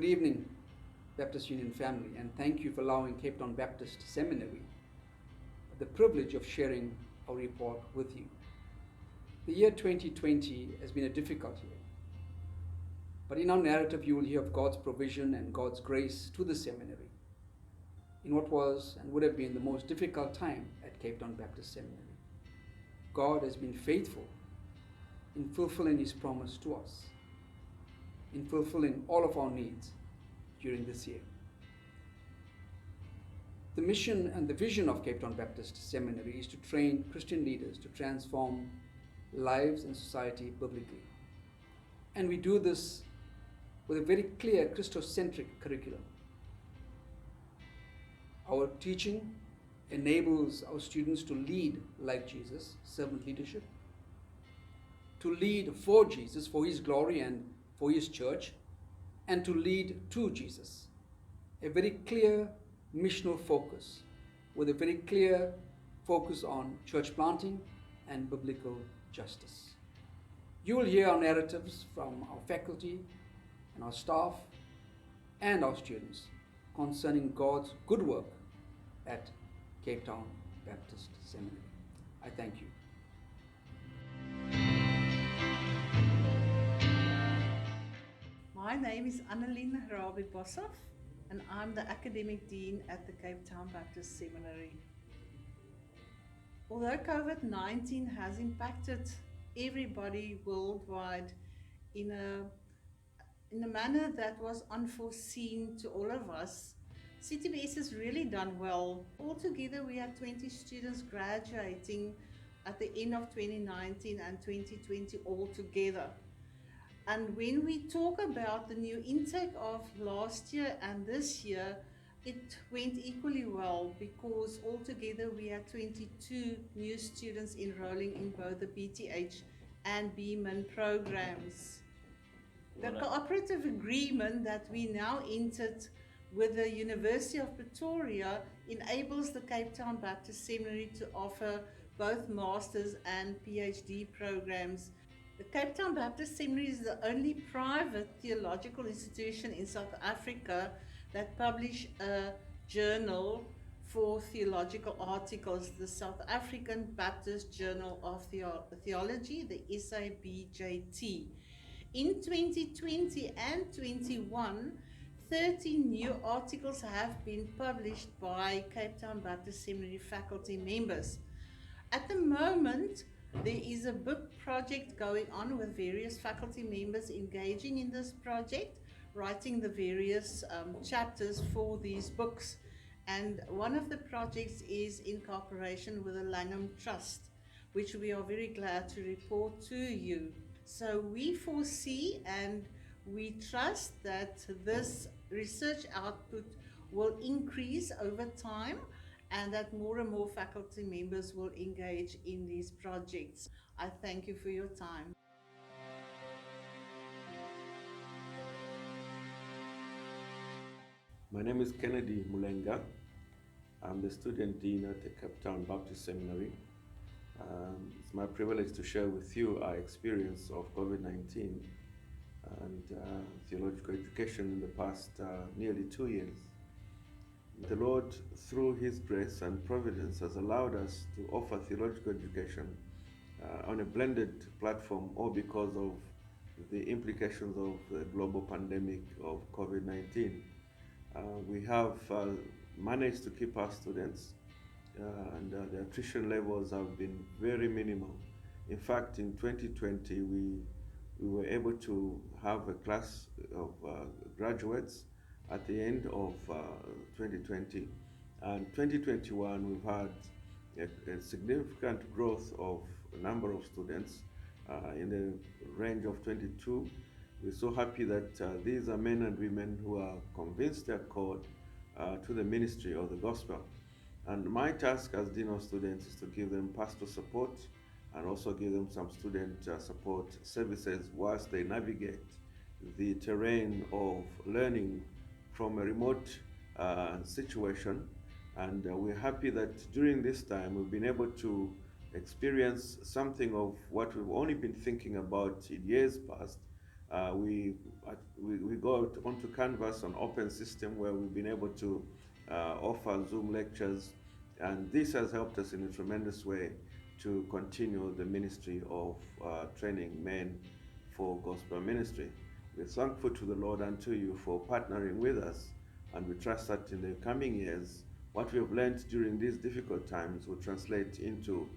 Good evening, Baptist Union family, and thank you for allowing Cape Town Baptist Seminary the privilege of sharing our report with you. The year 2020 has been a difficult year, but in our narrative you will hear of God's provision and God's grace to the seminary in what was and would have been the most difficult time at Cape Town Baptist Seminary. God has been faithful in fulfilling His promise to us, in fulfilling all of our needs during this year. The mission and the vision of Cape Town Baptist Seminary is to train Christian leaders to transform lives and society biblically. And we do this with a very clear Christocentric curriculum. Our teaching enables our students to lead like Jesus, servant leadership, to lead for Jesus, for His glory and for His church, and to lead to Jesus. A very clear missional focus with a very clear focus on church planting and biblical justice. You will hear our narratives from our faculty and our staff and our students concerning God's good work at Cape Town Baptist Seminary. I thank you. My name is Annelien Rabie-Boshoff, and I'm the Academic Dean at the Cape Town Baptist Seminary. Although COVID-19 has impacted everybody worldwide in a manner that was unforeseen to all of us, CTBS has really done well. Altogether, we had 20 students graduating at the end of 2019 and 2020 altogether. And when we talk about the new intake of last year and this year, it went equally well because altogether we had 22 new students enrolling in both the BTH and BMIN programs. The cooperative agreement that we now entered with the University of Pretoria enables the Cape Town Baptist Seminary to offer both master's and PhD programs. The Cape Town Baptist Seminary is the only private theological institution in South Africa that publish a journal for theological articles, the South African Baptist Journal of Theology, the SABJT. In 2020 and 21, 30 new articles have been published by Cape Town Baptist Seminary faculty members. At the moment, there is a book project going on with various faculty members engaging in this project, writing the various chapters for these books. And one of the projects is in cooperation with the Langham Trust, which we are very glad to report to you. So we foresee and we trust that this research output will increase over time and that more and more faculty members will engage in these projects. I thank you for your time. My name is Kennedy Mulenga. I'm the student dean at the Cape Town Baptist Seminary. It's my privilege to share with you our experience of COVID-19 and theological education in the past nearly 2 years. The Lord, through His grace and providence, has allowed us to offer theological education on a blended platform, all because of the implications of the global pandemic of COVID-19. We have managed to keep our students and the attrition levels have been very minimal. In fact, in 2020, we were able to have a class of graduates at the end of 2020. And 2021, we've had a significant growth of a number of students in the range of 22. We're so happy that these are men and women who are convinced they're called to the ministry of the gospel. And my task as Dean of Students is to give them pastoral support and also give them some student support services whilst they navigate the terrain of learning from a remote situation. And we're happy that during this time we've been able to experience something of what we've only been thinking about in years past, We go onto Canvas, an open system where we've been able to offer Zoom lectures, and this has helped us in a tremendous way to continue the ministry of training men for gospel ministry. We're thankful to the Lord and to you for partnering with us, and we trust that in the coming years, what we have learned during these difficult times will translate into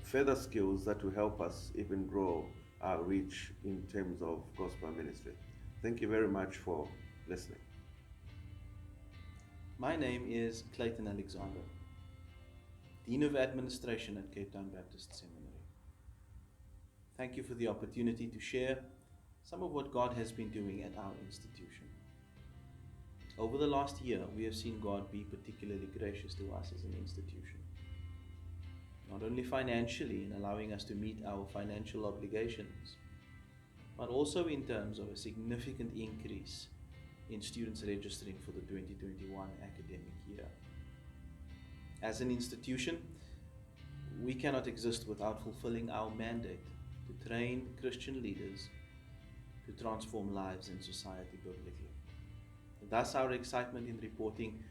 further skills that will help us even grow our reach in terms of gospel ministry. Thank you very much for listening. My name is Clayton Alexander, Dean of Administration at Cape Town Baptist Seminary. Thank you for the opportunity to share some of what God has been doing at our institution. Over the last year, we have seen God be particularly gracious to us as an institution. Not only financially in allowing us to meet our financial obligations, but also in terms of a significant increase in students registering for the 2021 academic year. As an institution, we cannot exist without fulfilling our mandate to train Christian leaders to transform lives in society biblically. Thus our excitement in reporting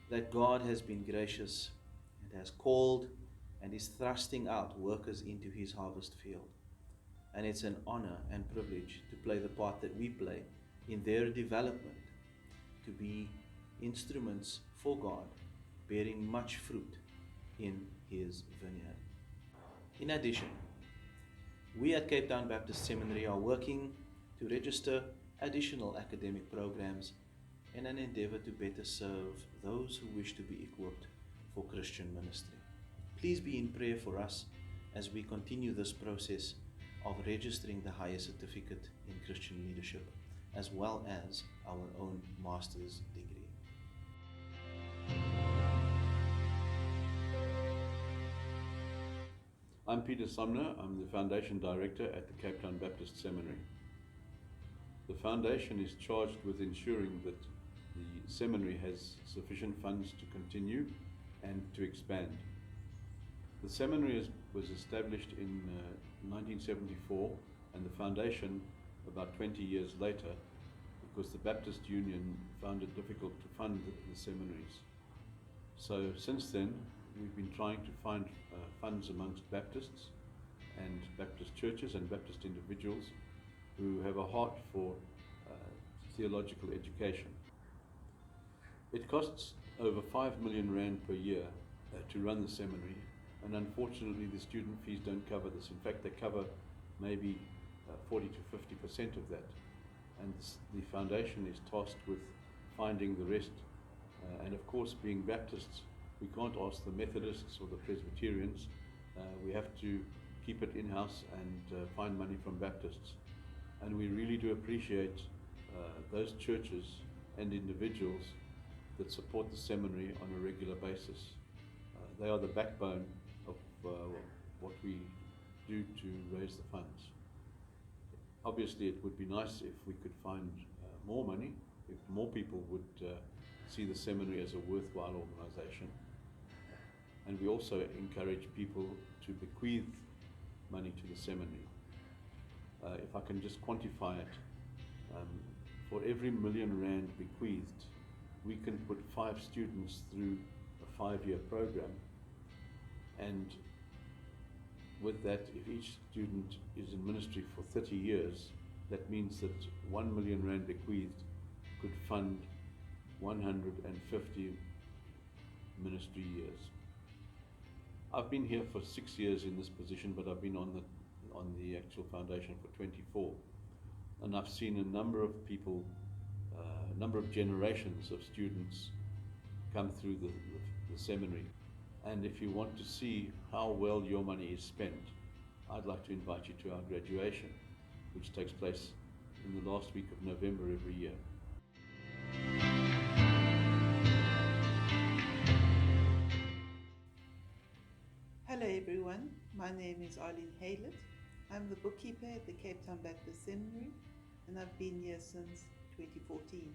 that God has been gracious and has called and is thrusting out workers into his harvest field. And it's an honor and privilege to play the part that we play in their development, to be instruments for God, bearing much fruit in his vineyard. In addition, we at Cape Town Baptist Seminary are working to register additional academic programs in an endeavor to better serve those who wish to be equipped for Christian ministry. Please be in prayer for us as we continue this process of registering the higher certificate in Christian leadership, as well as our own master's degree. I'm Peter Sumner. I'm the Foundation Director at the Cape Town Baptist Seminary. The Foundation is charged with ensuring that the seminary has sufficient funds to continue and to expand. The seminary was established in 1974, and the Foundation about 20 years later, because the Baptist Union found it difficult to fund the seminaries. So since then, we've been trying to find funds amongst Baptists and Baptist churches and Baptist individuals who have a heart for theological education. It costs over 5 million rand per year to run the seminary, and unfortunately the student fees don't cover this. In fact, they cover maybe 40 to 50% of that. And the foundation is tasked with finding the rest. And of course, being Baptists, we can't ask the Methodists or the Presbyterians. We have to keep it in-house and find money from Baptists. And we really do appreciate those churches and individuals that support the seminary on a regular basis. They are the backbone of what we do to raise the funds. Obviously, it would be nice if we could find more money, if more people would see the seminary as a worthwhile organization. And we also encourage people to bequeath money to the seminary. If I can just quantify it, for every R1 million bequeathed, we can put 5 students through a 5-year program. And with that, if each student is in ministry for 30 years, that means that R1 million bequeathed could fund 150 ministry years. I've been here for 6 years in this position, but I've been on the actual foundation for 24. And I've seen a number of people, a number of generations of students come through the seminary. And if you want to see how well your money is spent, I'd like to invite you to our graduation, which takes place in the last week of November every year. Hello everyone, my name is Arlene Haylett. I'm the bookkeeper at the Cape Town Baptist Seminary, and I've been here since 2014.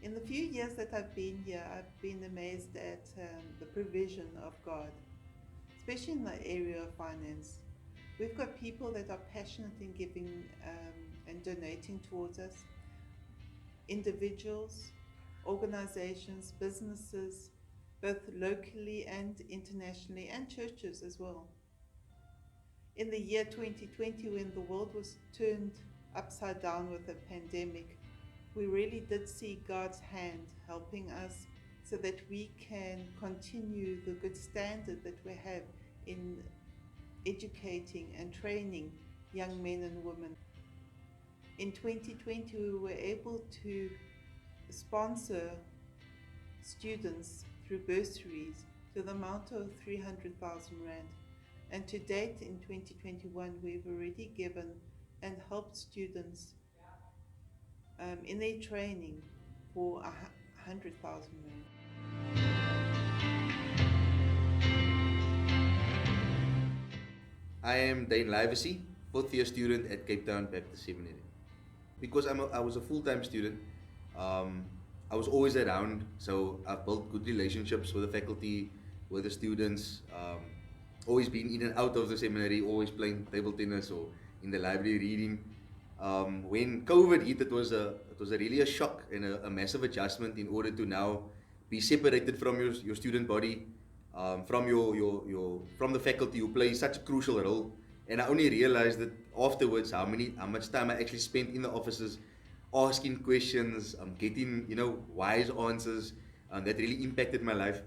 In the few years that I've been here, I've been amazed at the provision of God, especially in the area of finance. We've got people that are passionate in giving and donating towards us, individuals, organizations, businesses, both locally and internationally, and churches as well. In the year 2020, when the world was turned upside down with the pandemic, we really did see God's hand helping us so that we can continue the good standard that we have in educating and training young men and women. In 2020, we were able to sponsor students through bursaries to the amount of 300,000 Rand. And to date, in 2021, we've already given and helped students in their training for 100,000 Rand. I am Dane Livesey, fourth year student at Cape Town Baptist Seminary. Because I was a full-time student, I was always around, so I've built good relationships with the faculty, with the students, always been in and out of the seminary, always playing table tennis or in the library reading. When COVID hit, it was really a shock and a massive adjustment in order to now be separated from your student body, from from the faculty who play such a crucial role. And I only realized that afterwards how much time I actually spent in the offices asking questions, getting wise answers. That really impacted my life.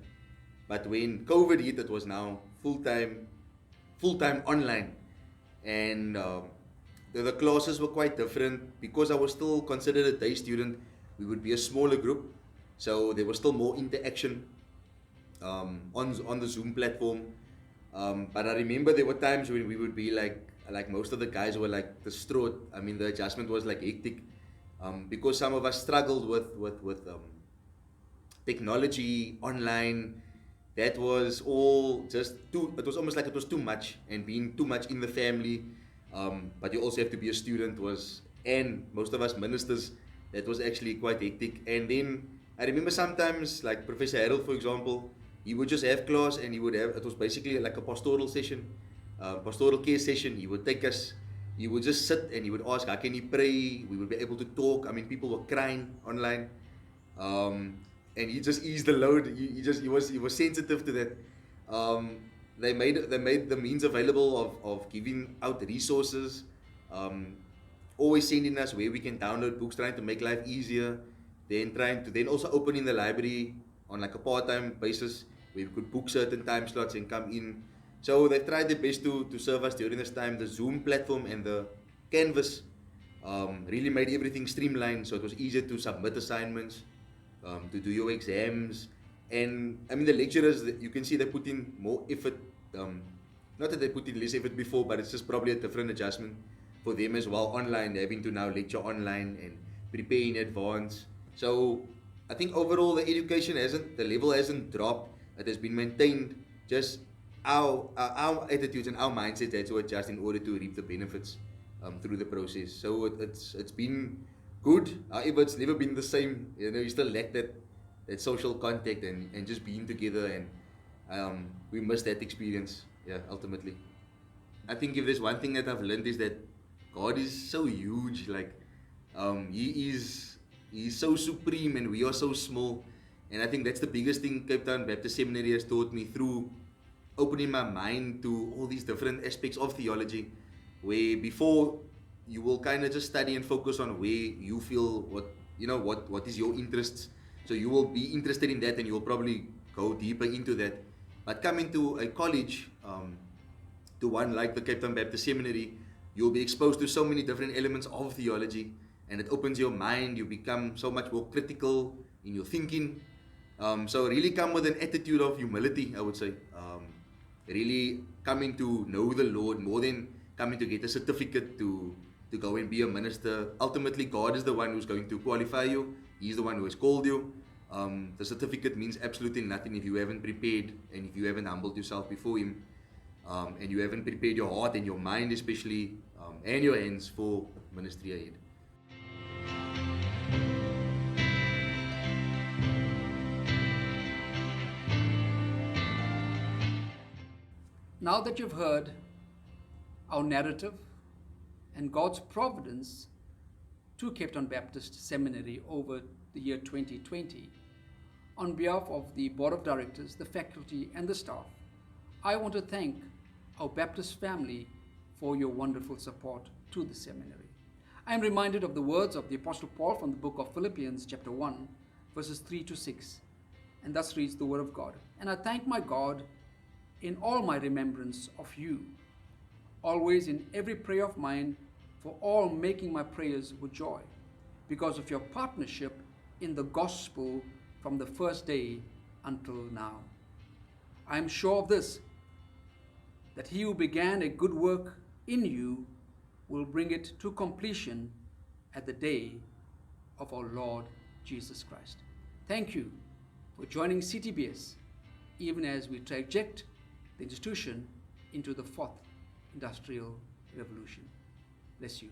But when COVID hit, it was now full-time online, and the classes were quite different. Because I was still considered a day student, we would be a smaller group, so there was still more interaction on the Zoom platform. But I remember there were times when we would be like most of the guys were like distraught. I mean, the adjustment was like hectic, because some of us struggled with technology online. That was all just it was almost like it was too much, and being too much in the family, but you also have to be a student, and most of us ministers, that was actually quite hectic. And then I remember sometimes, like Professor Harold, for example, he would just have class, and it was basically like a pastoral session, pastoral care session. He would take us, he would just sit and he would ask, how can you pray? We would be able to talk. I mean, people were crying online. And he just eased the load. He was sensitive to that. They made the means available of giving out resources, always sending us where we can download books, trying to make life easier. Then also opening the library on like a part-time basis where we could book certain time slots and come in. So they've tried their best to serve us during this time. The Zoom platform and the Canvas really made everything streamlined, so it was easier to submit assignments, to do your exams. And I mean, the lecturers, you can see they put in more effort. Not that they put in less effort before, but it's just probably a different adjustment for them as well, online, having to now lecture online and prepare in advance. So I think overall the level hasn't dropped. It has been maintained. Just our attitudes and our mindsets had to adjust in order to reap the benefits through the process. So it's been good. However, it's never been the same. You still lack that social contact and just being together, and we miss that experience. Yeah, ultimately. I think if there's one thing that I've learned is that God is so huge. Like, He's so supreme, and we are so small. And I think that's the biggest thing Cape Town Baptist Seminary has taught me, through opening my mind to all these different aspects of theology, where before you will kind of just study and focus on where you feel what is your interests. So you will be interested in that, and you will probably go deeper into that. But coming to a college, to one like the Cape Town Baptist Seminary, you'll be exposed to so many different elements of theology, and it opens your mind. You become so much more critical in your thinking. So really come with an attitude of humility, I would say. Really coming to know the Lord more than coming to get a certificate to go and be a minister. Ultimately, God is the one who's going to qualify you. He's the one who has called you. The certificate means absolutely nothing if you haven't prepared, and if you haven't humbled yourself before Him, and you haven't prepared your heart and your mind especially, and your hands for ministry ahead. Now that you've heard our narrative and God's providence to Cape Town Baptist Seminary over the year 2020, on behalf of the Board of Directors, the faculty, and the staff, I want to thank our Baptist family for your wonderful support to the seminary. I am reminded of the words of the Apostle Paul from the book of Philippians chapter 1, verses 3 to 6, and thus reads the word of God. And I thank my God in all my remembrance of you, always in every prayer of mine, for all making my prayers with joy, because of your partnership in the gospel from the first day until now. I am sure of this, that he who began a good work in you will bring it to completion at the day of our Lord Jesus Christ. Thank you for joining CTBS, even as we traject the institution into the fourth industrial revolution. Bless you.